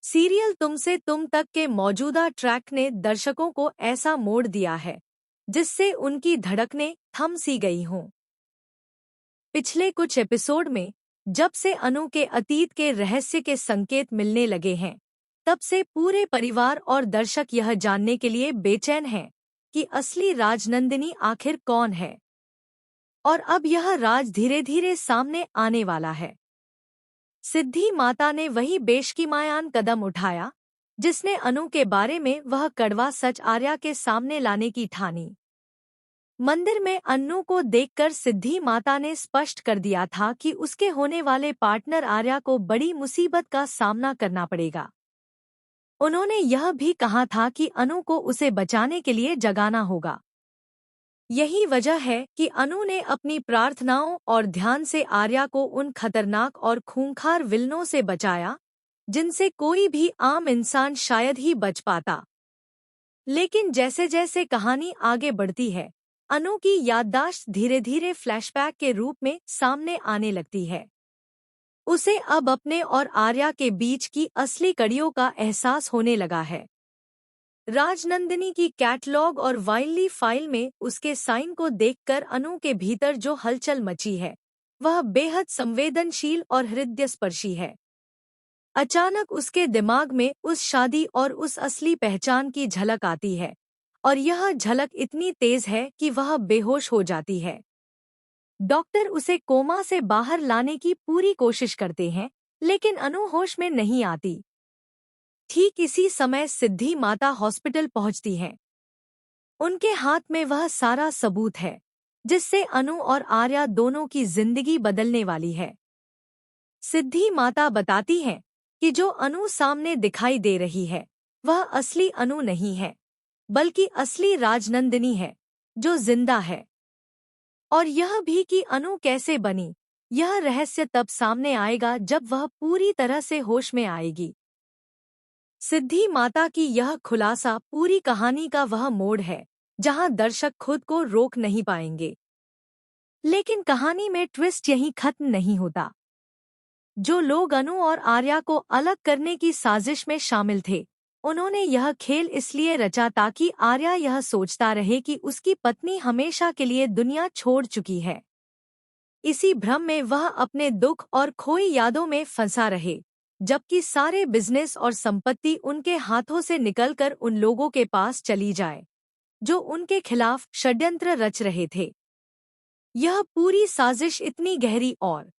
Serial तुमसे तुम तक के मौजूदा ट्रैक ने दर्शकों को ऐसा मोड़ दिया है जिससे उनकी धड़कनें थम सी गई हों। पिछले कुछ एपिसोड में जब से अनु के अतीत के रहस्य के संकेत मिलने लगे हैं, तब से पूरे परिवार और दर्शक यह जानने के लिए बेचैन हैं कि असली राजनंदिनी आखिर कौन है। और अब यह राज धीरे धीरे सामने आने वाला है। सिद्धि माता ने वही बेशकीमायान कदम उठाया जिसने अनु के बारे में वह कड़वा सच आर्या के सामने लाने की ठानी। मंदिर में अन्नू को देखकर सिद्धि माता ने स्पष्ट कर दिया था कि उसके होने वाले पार्टनर आर्या को बड़ी मुसीबत का सामना करना पड़ेगा। उन्होंने यह भी कहा था कि अनु को उसे बचाने के लिए जगाना होगा। यही वजह है कि अनु ने अपनी प्रार्थनाओं और ध्यान से आर्या को उन खतरनाक और खूंखार विलनों से बचाया जिनसे कोई भी आम इंसान शायद ही बच पाता। लेकिन जैसे जैसे कहानी आगे बढ़ती है, अनु की याददाश्त धीरे धीरे फ्लैशबैक के रूप में सामने आने लगती है। उसे अब अपने और आर्या के बीच की असली कड़ियों का एहसास होने लगा है। राजनंदिनी की कैटलॉग और वाइल्डली फाइल में उसके साइन को देखकर अनु के भीतर जो हलचल मची है, वह बेहद संवेदनशील और हृदयस्पर्शी है। अचानक उसके दिमाग में उस शादी और उस असली पहचान की झलक आती है, और यह झलक इतनी तेज है कि वह बेहोश हो जाती है। डॉक्टर उसे कोमा से बाहर लाने की पूरी कोशिश करते हैं, लेकिन अनु होश में नहीं आती। ठीक इसी समय सिद्धि माता हॉस्पिटल पहुंचती हैं। उनके हाथ में वह सारा सबूत है जिससे अनु और आर्या दोनों की जिंदगी बदलने वाली है। सिद्धि माता बताती हैं कि जो अनु सामने दिखाई दे रही है, वह असली अनु नहीं है, बल्कि असली राजनंदिनी है जो जिंदा है। और यह भी कि अनु कैसे बनी, यह रहस्य तब सामने आएगा जब वह पूरी तरह से होश में आएगी। सिद्धि माता की यह खुलासा पूरी कहानी का वह मोड़ है जहां दर्शक खुद को रोक नहीं पाएंगे। लेकिन कहानी में ट्विस्ट यहीं खत्म नहीं होता। जो लोग अनु और आर्या को अलग करने की साजिश में शामिल थे, उन्होंने यह खेल इसलिए रचा ताकि आर्या यह सोचता रहे कि उसकी पत्नी हमेशा के लिए दुनिया छोड़ चुकी है। इसी भ्रम में वह अपने दुख और खोई यादों में फंसा रहे, जबकि सारे बिजनेस और संपत्ति उनके हाथों से निकलकर उन लोगों के पास चली जाए जो उनके खिलाफ षड्यंत्र रच रहे थे। यह पूरी साजिश इतनी गहरी और